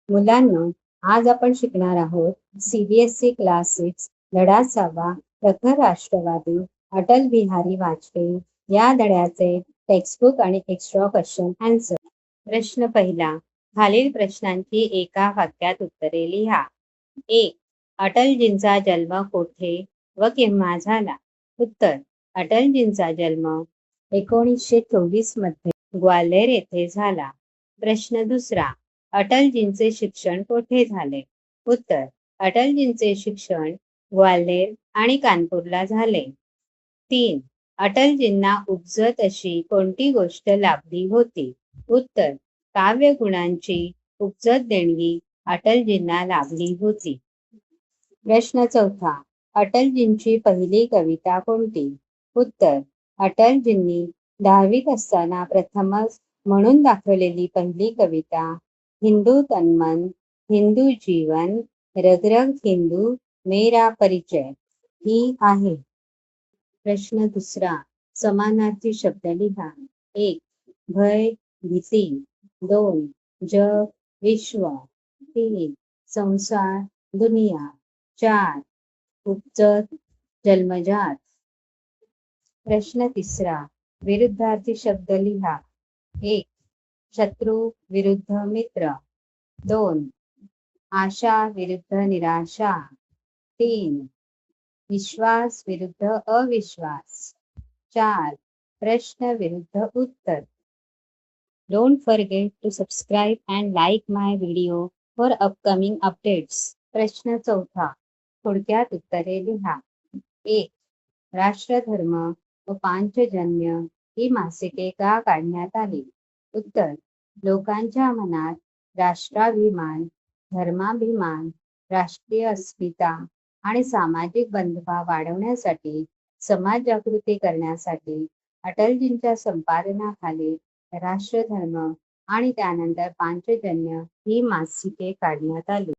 मुलांनो, आज आपण शिकणार आहोत CBSE क्लास 6 धडा 6 प्रखर राष्ट्रवादी अटल बिहारी वाजपेयी या धड्याचे टेक्स्टबुक आणि एक्स्ट्रा क्वेश्चन आन्सर. प्रश्न पहिला. खालील प्रश्नांची एका वाक्यात उत्तरे लिहा. 1. अटलजींचा जन्म कोठे व केव्हा झाला? उत्तर. अटलजींचा जन्म 1924 मध्ये ग्वाल्हेर येथे झाला. प्रश्न दुसरा. अटलजींचे शिक्षण कोठे झाले? उत्तर. अटलजींचे शिक्षण ग्वाल्हेर आणि कानपूरला झाले. 3. अटलजींना उपजत अशी कोणती गोष्ट लाभली होती? उत्तर. काव्य गुणांची उपजत देणगी अटलजींना लाभली होती. प्रश्न चौथा. अटलजींची पहिली कविता कोणती? उत्तर. अटलजींनी 10वीत असताना प्रथमच म्हणून दाखवलेली पहिली कविता हिंदू तन्मन, हिंदू जीवन, रग रग हिंदू, मेरा परिचय ही आहे. प्रश्न दुसरा. समानार्थी शब्द लिहा. 1. भय, भीती. 2. जग, विश्व. 3. संसार, दुनिया. 4. उपजत, जन्मजात. प्रश्न तिसरा. विरुद्धार्थी शब्द लिहा. 1. शत्रू विरुद्ध मित्र. 2. आशा विरुद्ध निराशा. 3. विश्वास विरुद्ध अविश्वास. 4. प्रश्न विरुद्ध उत्तर. Don't forget to subscribe and like my video for upcoming updates. प्रश्न चौथा. थोडक्यात उत्तरे लिहा. 1. राष्ट्रधर्म व पांचजन्य ही मासिके का काढण्यात आली? उत्तर. लोकांच्या मनात राष्ट्राभिमान, धर्माभिमान, राष्ट्रीय अस्मिता आणि सामाजिक बंधुभाव वाढवण्यासाठी, समाज जागृती करण्यासाठी अटलजींच्या संपादनाखाली राष्ट्रधर्म आणि त्यानंतर पांचजन्य ही मासिके काढण्यात आली.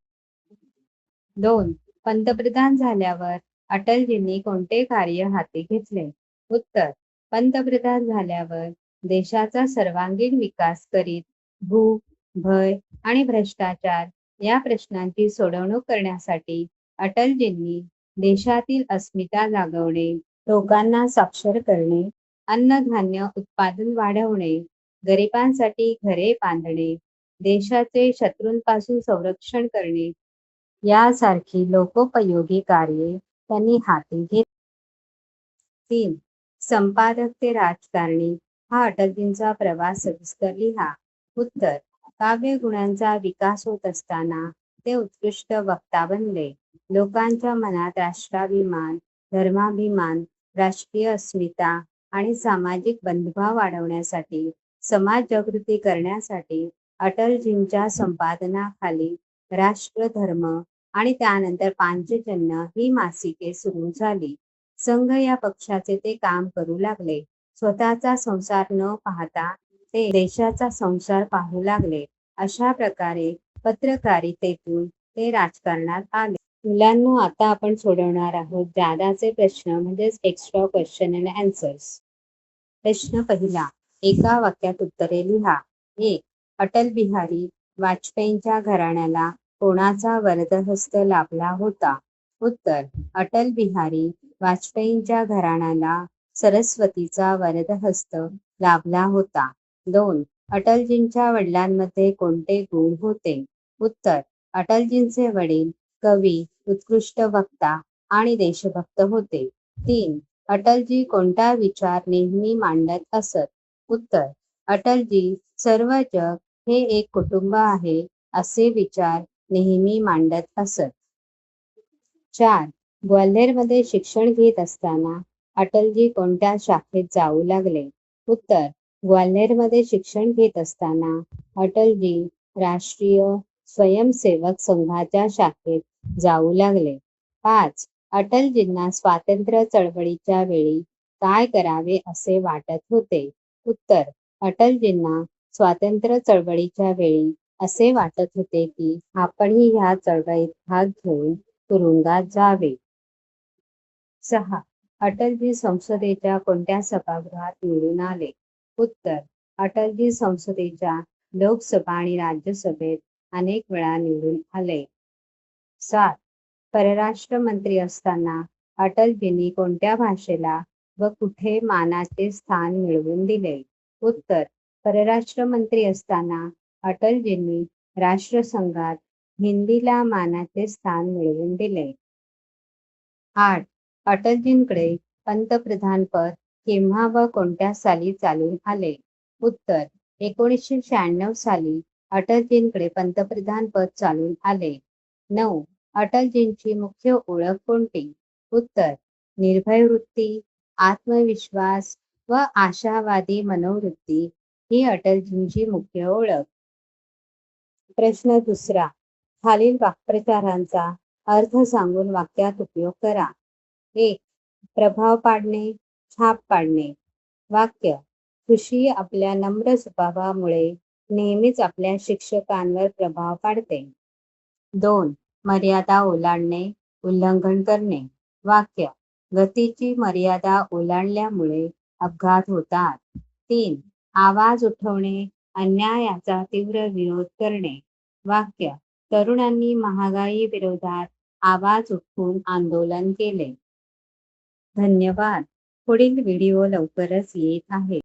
2. पंतप्रधान झाल्यावर अटलजींनी कोणते कार्य हाती घेतले? उत्तर. पंतप्रधान झाल्यावर देशाचा सर्वांगीण विकास करीत भूक, भय आणि भ्रष्टाचार या प्रश्नांची सोडवणूक करण्यासाठी अटलजींनी देशातील अस्मिता जागवणे, लोकांना साक्षर करणे, अन्नधान्य उत्पादन वाढवणे, गरिबांसाठी घरे बांधणे, देशाचे शत्रूंपासून संरक्षण करणे यासारखी लोकोपयोगी कार्ये त्यांनी हाती घेतली. 3. संपादक ते राजकारणी हा अटलजींचा प्रवास सविस्तर लिहा. उत्तर. काव्य गुणांचा विकास होत असताना ते उत्कृष्ट वक्ता बनले. लोकांच्या मनात राष्ट्राभिमान, धर्माभिमान, राष्ट्रीय अस्मिता आणि सामाजिक बंधुभाव वाढवण्यासाठी, समाज जागृती करण्यासाठी अटलजींच्या संपादनाखाली राष्ट्रधर्म आणि त्यानंतर पांचजन्य ही मासिके सुरू झाली. संघ या पक्षाचे ते काम करू लागले. स्वतःचा संसार न पाहता ते देशाचा संसार पाहू लागले. अशा प्रकारे पत्रकारितेतून ते राजकारणात आले. मुलांनो, आता आपण सोडवणार आहोत जादाचे प्रश्न म्हणजेच एक्स्ट्रा क्वेश्चन अँड आन्सर्स. प्रश्न पहिला. एका वाक्यात उत्तरे लिहा. 1. अटल बिहारी वाजपेयींच्या घराण्याला कोणाचा वरदहस्त लाभला होता? उत्तर. अटल बिहारी वाजपेयींच्या घराण्याला सरस्वतीचा वरदहस्त लाभला होता. 2. अटलजींच्या वडिलांमध्ये कोणते गुण होते? उत्तर. अटलजींचे वडील कवी, उत्कृष्ट वक्ता आणि देशभक्त होते. 3. अटलजी कोणता विचार नेहमी मांडत असत? उत्तर. अटलजी सर्व जग हे एक कुटुंब आहे असे विचार नेहमी मांडत असत. 4. ग्वाल्हेरमध्ये शिक्षण घेत असताना अटलजी कोणत्या शाखेत जाऊ लागले? उत्तर. ग्वाल्हेरमध्ये शिक्षण घेत असताना अटलजी राष्ट्रीय स्वयंसेवक संघाच्या शाखेत जाऊ लागले. 5. अटलजींना स्वातंत्र्य चळवळीच्या वेळी काय करावे असे वाटत होते? उत्तर. अटलजींना स्वातंत्र्य चळवळीच्या वेळी असे वाटत होते की आपणही ह्या चळवळीत भाग घेऊन तुरुंगात जावे. 6. अटलजी संसदेच्या कोणत्या सभागृहात निवडून आले? उत्तर. अटलजी संसदेच्या लोकसभा आणि राज्यसभेत अनेक वेळा निवडून आले. 7. परराष्ट्र मंत्री असताना अटलजींनी कोणत्या भाषेला व कुठे मानाचे स्थान मिळवून दिले? उत्तर: परराष्ट्र मंत्री असताना अटलजींनी राष्ट्रसंघात हिंदीला मानाचे स्थान मिळवून दिले. 8. अटलजींकडे पंतप्रधानपद केव्हा व कोणत्या साली चालून आले? उत्तर: 1996 साली अटलजींकडे पंतप्रधानपद चालून आले. 9. अटलजींची मुख्य ओळख कोणती? उत्तर: निर्भय वृत्ती, आत्मविश्वास व आशावादी मनोवृत्ती ही अटलजींची मुख्य ओळख. प्रश्न दुसरा. खालील वाक्प्रचारांचा अर्थ सांगून वाक्यात उपयोग करा. 1. प्रभाव पाडणे, छाप पाडणे. वाक्य: खुशी आपल्या नम्र स्वभावामुळे नेहमीच आपल्या शिक्षकांवर प्रभाव पाडते. 2. मर्यादा ओलांडणे, उल्लंघन करणे. वाक्य: गतीची मर्यादा ओलांडल्यामुळे अपघात होतात. 3. आवाज उठवणे, अन्यायाचा तीव्र विरोध करणे. वाक्य: तरुणांनी महागाई विरोधात आवाज उठवून आंदोलन केले. धन्यवाद. पुढील व्हिडिओ लवकरच येत आहे.